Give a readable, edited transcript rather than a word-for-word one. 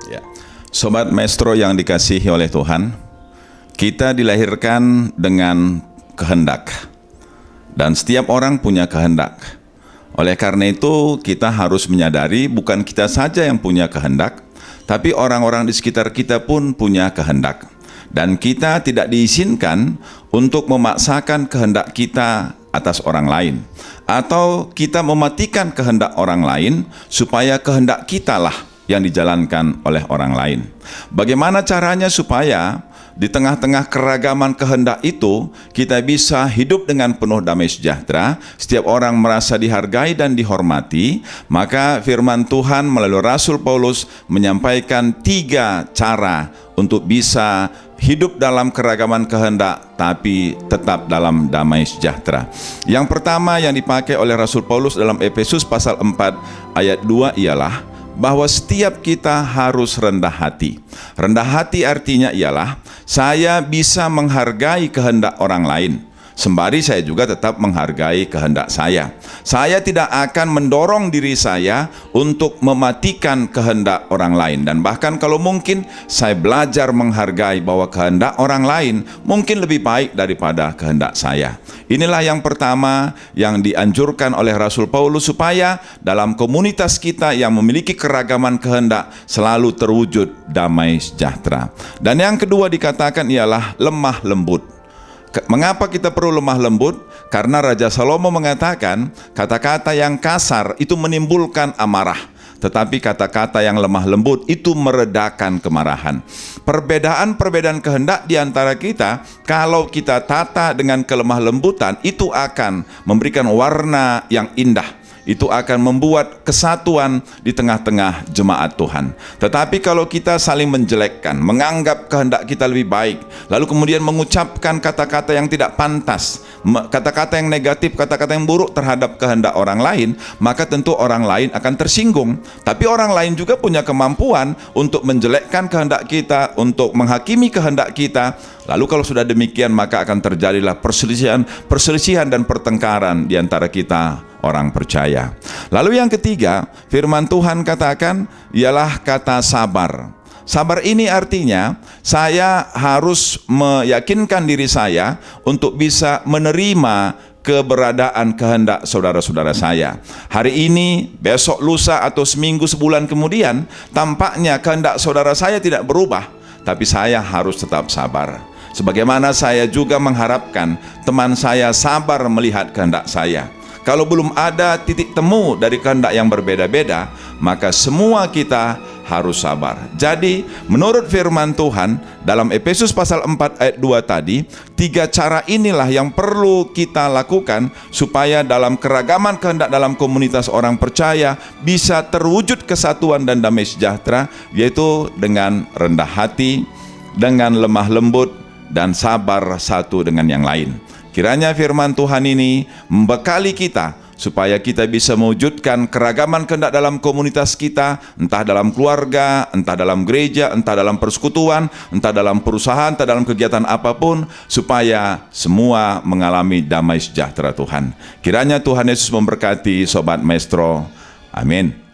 Ya. Sobat Maestro yang dikasihi oleh Tuhan, kita dilahirkan dengan kehendak. Dan setiap orang punya kehendak. Oleh karena itu, kita harus menyadari bukan kita saja yang punya kehendak, tapi orang-orang di sekitar kita pun punya kehendak. Dan kita tidak diizinkan untuk memaksakan kehendak kita atas orang lain, atau kita mematikan kehendak orang lain supaya kehendak kita lah yang dijalankan oleh orang lain. Bagaimana caranya supaya di tengah-tengah keragaman kehendak itu kita bisa hidup dengan penuh damai sejahtera, setiap orang merasa dihargai dan dihormati? Maka firman Tuhan melalui Rasul Paulus menyampaikan 3 cara untuk bisa hidup dalam keragaman kehendak tapi tetap dalam damai sejahtera. Yang pertama yang dipakai oleh Rasul Paulus dalam Efesus pasal 4 ayat 2 ialah bahwa setiap kita harus rendah hati. Rendah hati artinya ialah saya bisa menghargai kehendak orang lain, sembari saya juga tetap menghargai kehendak saya. Saya tidak akan mendorong diri saya untuk mematikan kehendak orang lain. Dan bahkan kalau mungkin saya belajar menghargai bahwa kehendak orang lain mungkin lebih baik daripada kehendak saya. Inilah yang pertama yang dianjurkan oleh Rasul Paulus, supaya dalam komunitas kita yang memiliki keragaman kehendak selalu terwujud damai sejahtera. Dan yang kedua dikatakan ialah lemah lembut. Mengapa kita perlu lemah lembut? Karena Raja Salomo mengatakan kata-kata yang kasar itu menimbulkan amarah, tetapi kata-kata yang lemah lembut itu meredakan kemarahan. Perbedaan-perbedaan kehendak di antara kita, kalau kita tata dengan kelemah lembutan, itu akan memberikan warna yang indah. Itu akan membuat kesatuan di tengah-tengah jemaat Tuhan. Tetapi kalau kita saling menjelekkan, menganggap kehendak kita lebih baik, lalu kemudian mengucapkan kata-kata yang tidak pantas, kata-kata yang negatif, kata-kata yang buruk terhadap kehendak orang lain, maka tentu orang lain akan tersinggung. Tapi orang lain juga punya kemampuan untuk menjelekkan kehendak kita, untuk menghakimi kehendak kita. Lalu kalau sudah demikian, maka akan terjadilah perselisihan dan pertengkaran di antara kita orang percaya. Lalu yang ketiga, firman Tuhan katakan ialah kata sabar. Sabar ini artinya saya harus meyakinkan diri saya untuk bisa menerima keberadaan kehendak saudara-saudara saya. Hari ini, besok, lusa, atau seminggu, sebulan kemudian, tampaknya kehendak saudara saya tidak berubah, tapi saya harus tetap sabar. Sebagaimana saya juga mengharapkan teman saya sabar melihat kehendak saya. Kalau belum ada titik temu dari kehendak yang berbeda-beda, maka semua kita harus sabar. Jadi, menurut firman Tuhan dalam Efesus pasal 4 ayat 2 tadi, 3 cara inilah yang perlu kita lakukan supaya dalam keragaman kehendak dalam komunitas orang percaya bisa terwujud kesatuan dan damai sejahtera, yaitu dengan rendah hati, dengan lemah lembut, dan sabar satu dengan yang lain. Kiranya firman Tuhan ini membekali kita supaya kita bisa mewujudkan keragaman kehendak dalam komunitas kita, entah dalam keluarga, entah dalam gereja, entah dalam persekutuan, entah dalam perusahaan, entah dalam kegiatan apapun, supaya semua mengalami damai sejahtera Tuhan. Kiranya Tuhan Yesus memberkati Sobat Maestro. Amin.